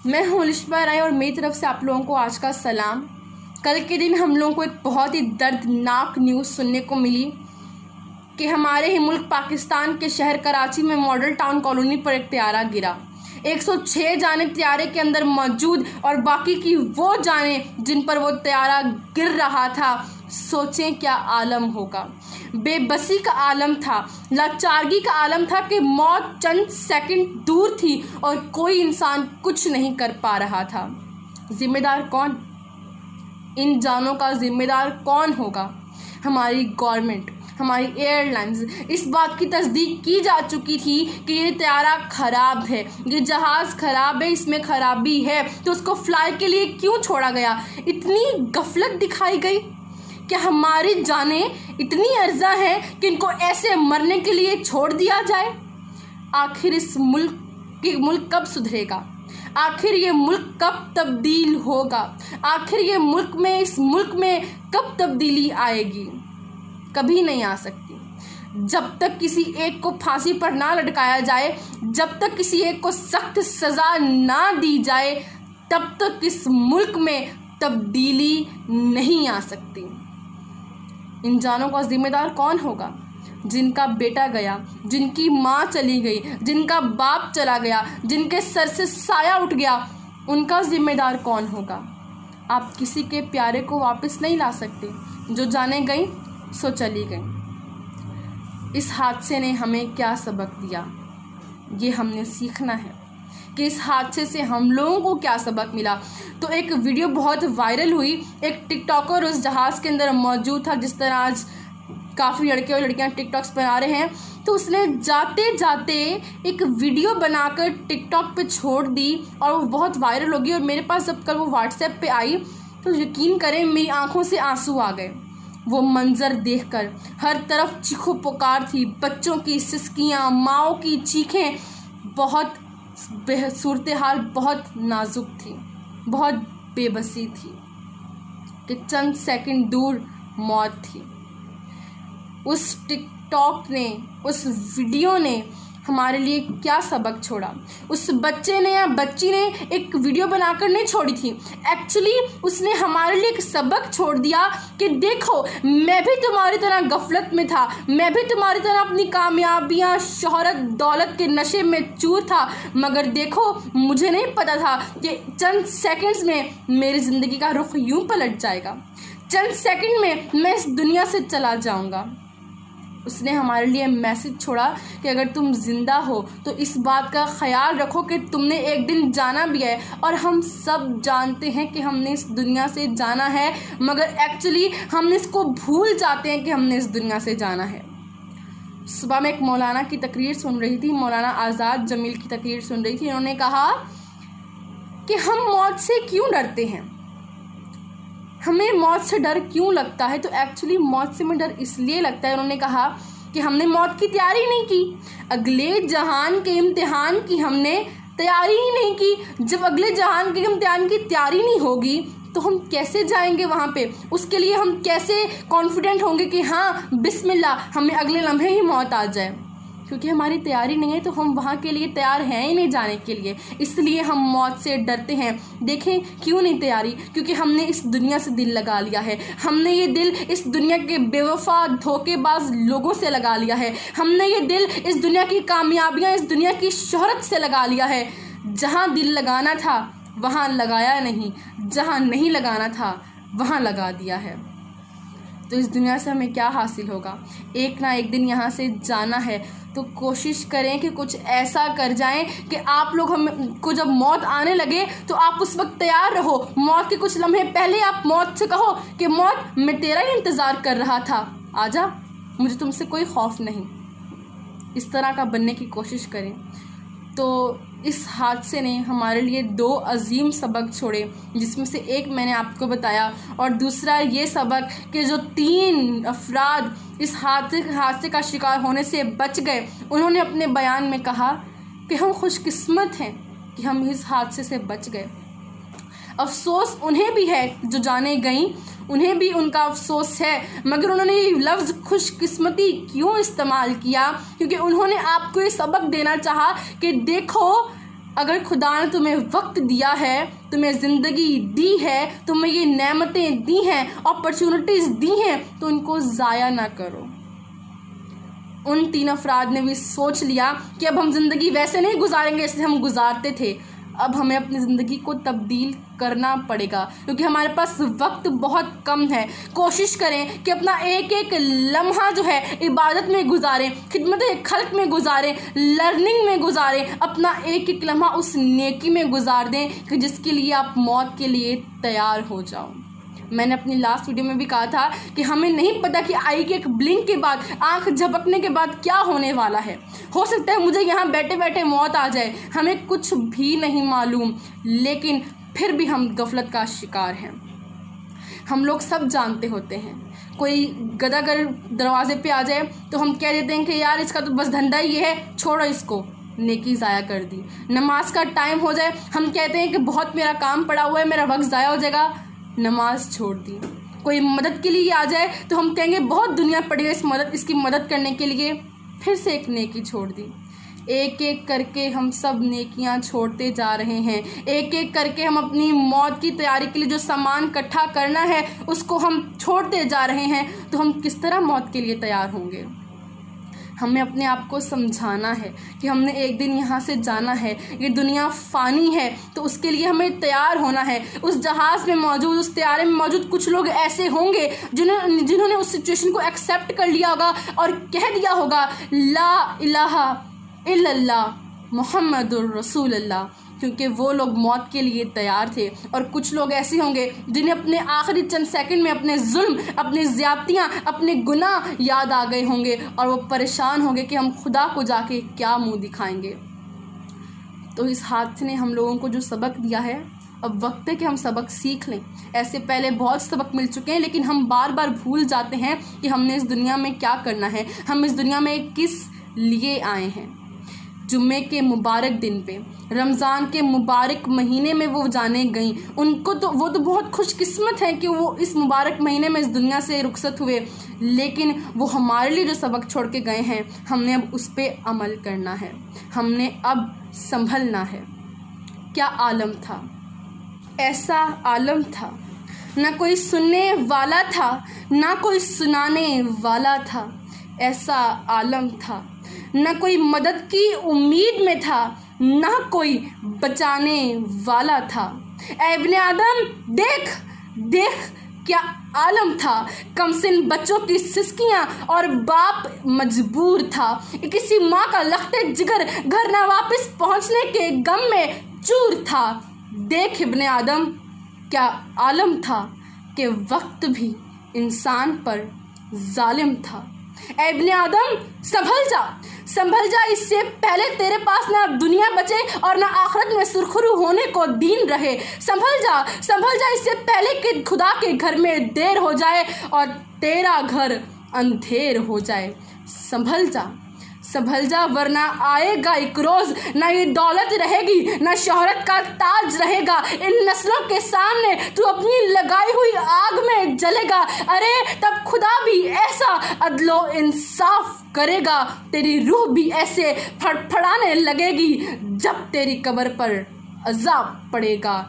मैं हूँ लिशबा राय और मेरी तरफ से आप लोगों को आज का सलाम। कल के दिन हम लोगों को एक बहुत ही दर्दनाक न्यूज़ सुनने को मिली कि हमारे ही मुल्क पाकिस्तान के शहर कराची में मॉडल टाउन कॉलोनी पर एक त्यारा गिरा। 106 जाने त्यारे के अंदर मौजूद और बाकी की वो जाने जिन पर वो त्यारा गिर रहा था। सोचें क्या आलम होगा। बेबसी का आलम था, लाचारगी का आलम था कि मौत चंद सेकंड दूर थी और कोई इंसान कुछ नहीं कर पा रहा था। जिम्मेदार कौन? इन जानों का जिम्मेदार कौन होगा? हमारी गवर्नमेंट, हमारी एयरलाइंस। इस बात की तस्दीक की जा चुकी थी कि ये त्यारा ख़राब है, ये जहाज़ ख़राब है, इसमें ख़राबी है, तो उसको फ्लाई के लिए क्यों छोड़ा गया? इतनी गफलत दिखाई गई। क्या हमारी जानें इतनी अर्जा हैं कि इनको ऐसे मरने के लिए छोड़ दिया जाए? आखिर इस मुल्क कब सुधरेगा? आखिर ये मुल्क कब तब्दील होगा? आखिर ये इस मुल्क में कब तब्दीली आएगी? कभी नहीं आ सकती। जब तक किसी एक को फांसी पर ना लटकाया जाए, जब तक किसी एक को सख्त सज़ा ना दी जाए, तब तक इस मुल्क में तब्दीली नहीं आ सकती। इन जानों का जिम्मेदार कौन होगा? जिनका बेटा गया, जिनकी माँ चली गई, जिनका बाप चला गया, जिनके सर से साया उठ गया, उनका जिम्मेदार कौन होगा? आप किसी के प्यारे को वापस नहीं ला सकते। जो जाने गई सो चली गई। इस हादसे ने हमें क्या सबक दिया? ये हमने सीखना है कि इस हादसे से हम लोगों को क्या सबक मिला। तो एक वीडियो बहुत वायरल हुई। एक टिकटॉकर उस जहाज़ के अंदर मौजूद था, जिस तरह आज काफ़ी लड़के और लड़कियां टिकटॉक्स बना रहे हैं। तो उसने जाते जाते एक वीडियो बनाकर टिकटॉक पे छोड़ दी और वो बहुत वायरल हो गई। और मेरे पास जब कल वो व्हाट्सएप पे आई तो यकीन करें मेरी आंखों से आंसू आ गए। वो मंज़र देखकर हर तरफ चीखों पुकार थी, बच्चों की सिसकियाँ, माँओं की चीखें। बहुत सूरत हाल बहुत नाजुक थी, बहुत बेबसी थी कि चंद सेकंड दूर मौत थी। उस टिकटॉक ने, उस वीडियो ने हमारे लिए क्या सबक छोड़ा? उस बच्चे ने या बच्ची ने एक वीडियो बनाकर नहीं छोड़ी थी। एक्चुअली उसने हमारे लिए एक सबक छोड़ दिया कि देखो, मैं भी तुम्हारी तरह गफलत में था, मैं भी तुम्हारी तरह अपनी कामयाबियाँ, शोहरत, दौलत के नशे में चूर था, मगर देखो मुझे नहीं पता था कि चंद सेकंड्स में मेरी ज़िंदगी का रुख यूँ पलट जाएगा, चंद सेकंड में मैं इस दुनिया से चला जाऊँगा। उसने हमारे लिए मैसेज छोड़ा कि अगर तुम ज़िंदा हो तो इस बात का ख्याल रखो कि तुमने एक दिन जाना भी है। और हम सब जानते हैं कि हमने इस दुनिया से जाना है, मगर एक्चुअली हम इसको भूल जाते हैं कि हमने इस दुनिया से जाना है। सुबह में एक मौलाना की तकरीर सुन रही थी, मौलाना आज़ाद जमील की तकरीर सुन रही थी। उन्होंने कहा कि हम मौत से क्यों डरते हैं, हमें मौत से डर क्यों लगता है? तो एक्चुअली मौत से हमें डर इसलिए लगता है, उन्होंने कहा कि हमने मौत की तैयारी नहीं की, अगले जहान के इम्तिहान की हमने तैयारी ही नहीं की। जब अगले जहान के इम्तिहान की तैयारी नहीं होगी तो हम कैसे जाएंगे वहाँ पे? उसके लिए हम कैसे कॉन्फिडेंट होंगे कि हाँ बिस्मिल्लाह हमें अगले लम्हे ही मौत आ जाए? क्योंकि हमारी तैयारी नहीं है तो हम वहाँ के लिए तैयार हैं ही नहीं जाने के लिए, इसलिए हम मौत से डरते हैं। देखें क्यों नहीं तैयारी? क्योंकि हमने इस दुनिया से दिल लगा लिया है। हमने ये दिल इस दुनिया के बेवफा धोखेबाज लोगों से लगा लिया है। हमने ये दिल इस दुनिया की कामयाबियाँ, इस दुनिया की शोहरत से लगा लिया है। जहाँ दिल लगाना था वहाँ लगाया नहीं, जहाँ नहीं लगाना था वहाँ लगा दिया है। तो इस दुनिया से हमें क्या हासिल होगा? एक ना एक दिन यहाँ से जाना है, तो कोशिश करें कि कुछ ऐसा कर जाएं कि आप लोग हमको जब मौत आने लगे तो आप उस वक्त तैयार रहो। मौत के कुछ लम्हे पहले आप मौत से कहो कि मौत मैं तेरा ही इंतज़ार कर रहा था, आजा, मुझे तुमसे कोई खौफ नहीं। इस तरह का बनने की कोशिश करें। तो इस हादसे ने हमारे लिए 2 अजीम सबक छोड़े, जिसमें से एक मैंने आपको बताया और दूसरा ये सबक कि जो 3 अफराद इस हादसे का शिकार होने से बच गए, उन्होंने अपने बयान में कहा कि हम खुशकिस्मत हैं कि हम इस हादसे से बच गए। अफसोस उन्हें भी है जो जाने गईं, उन्हें भी उनका अफसोस है, मगर उन्होंने ये लफ्ज़ खुशकिस्मती क्यों इस्तेमाल किया? क्योंकि उन्होंने आपको ये सबक देना चाहा कि देखो अगर खुदा ने तुम्हें वक्त दिया है, तुम्हें ज़िंदगी दी है, तुम्हें ये नेमतें दी हैं, अपॉर्चुनिटीज़ दी हैं, तो इनको ज़ाया ना करो। उन 3 अफराद ने भी सोच लिया कि अब हम ज़िंदगी वैसे नहीं गुजारेंगे जैसे हम गुजारते थे, अब हमें अपनी ज़िंदगी को तब्दील करना पड़ेगा क्योंकि हमारे पास वक्त बहुत कम है। कोशिश करें कि अपना एक एक लम्हा जो है इबादत में गुजारें, खिदमत खल्क में गुजारें, लर्निंग में गुजारें, अपना एक एक लम्हा उस नेकी में गुजार दें कि जिसके लिए आप मौत के लिए तैयार हो जाओ। मैंने अपनी लास्ट वीडियो में भी कहा था कि हमें नहीं पता कि आई के एक ब्लिंक के बाद, आंख झपकने के बाद क्या होने वाला है। हो सकता है मुझे यहाँ बैठे बैठे मौत आ जाए, हमें कुछ भी नहीं मालूम, लेकिन फिर भी हम गफलत का शिकार हैं। हम लोग सब जानते होते हैं, कोई गधा अगर दरवाजे पे आ जाए तो हम कह देते हैं कि यार इसका तो बस धंधा ही ये है, छोड़ो इसको, नेकी ज़ाया कर दी। नमाज का टाइम हो जाए हम कहते हैं कि बहुत मेरा काम पड़ा हुआ है, मेरा वक्त ज़ाया हो जाएगा, नमाज छोड़ दी। कोई मदद के लिए आ जाए तो हम कहेंगे बहुत दुनिया पड़ी है इसकी मदद करने के लिए, फिर से एक नेकी छोड़ दी। एक एक करके हम सब नेकियां छोड़ते जा रहे हैं। एक एक करके हम अपनी मौत की तैयारी के लिए जो सामान इकट्ठा करना है उसको हम छोड़ते जा रहे हैं। तो हम किस तरह मौत के लिए तैयार होंगे? हमें अपने आप को समझाना है कि हमने एक दिन यहाँ से जाना है, ये दुनिया फ़ानी है, तो उसके लिए हमें तैयार होना है। उस जहाज़ में मौजूद, उस तैयारे में मौजूद कुछ लोग ऐसे होंगे जिन्होंने उस सिचुएशन को एक्सेप्ट कर लिया होगा और कह दिया होगा ला इलाहा इल्लल्लाह मुहम्मदुर रसूलुल्लाह, क्योंकि वो लोग मौत के लिए तैयार थे। और कुछ लोग ऐसे होंगे जिन्हें अपने आखिरी चंद सेकंड में अपने जुल्म, अपनी ज़्यादतियाँ, अपने गुनाह याद आ गए होंगे और वो परेशान होंगे कि हम खुदा को जाके क्या मुंह दिखाएंगे। तो इस हादसे ने हम लोगों को जो सबक दिया है, अब वक्त है कि हम सबक सीख लें। ऐसे पहले बहुत सबक मिल चुके हैं, लेकिन हम बार बार भूल जाते हैं कि हमने इस दुनिया में क्या करना है, हम इस दुनिया में किस लिए आए हैं। जुम्मे के मुबारक दिन पे, रमज़ान के मुबारक महीने में वो जाने गईं, वो तो बहुत खुशकिस्मत हैं कि वो इस मुबारक महीने में इस दुनिया से रुखसत हुए, लेकिन वो हमारे लिए जो सबक छोड़ के गए हैं, हमने अब उस पर अमल करना है, हमने अब संभलना है। क्या आलम था, ऐसा आलम था, ना कोई सुनने वाला था, ना कोई सुनाने वाला था। ऐसा आलम था, ना कोई मदद की उम्मीद में था, ना कोई बचाने वाला था। ऐ इब्ने आदम देख देख क्या आलम था। कमसिन बच्चों की सिसकियां और बाप मजबूर था। किसी माँ का लखते जिगर घर ना वापस पहुँचने के गम में चूर था। देख इब्ने आदम क्या आलम था कि वक्त भी इंसान पर जालिम था। ऐ इब्ने आदम संभल जा, इससे पहले तेरे पास ना दुनिया बचे और ना आखिरत में सुरखरू होने को दीन रहे। संभल जा, इससे पहले कि खुदा के घर में देर हो जाए और तेरा घर अंधेर हो जाए। संभल जा वरना आएगा एक रोज़, ना ये दौलत रहेगी, ना शोहरत का ताज रहेगा। इन नस्लों के सामने तू अपनी लगाई हुई आग में जलेगा। अरे तब खुदा भी ऐसा अदलो इंसाफ करेगा, तेरी रूह भी ऐसे फड़फड़ाने लगेगी जब तेरी कब्र पर अजाब पड़ेगा।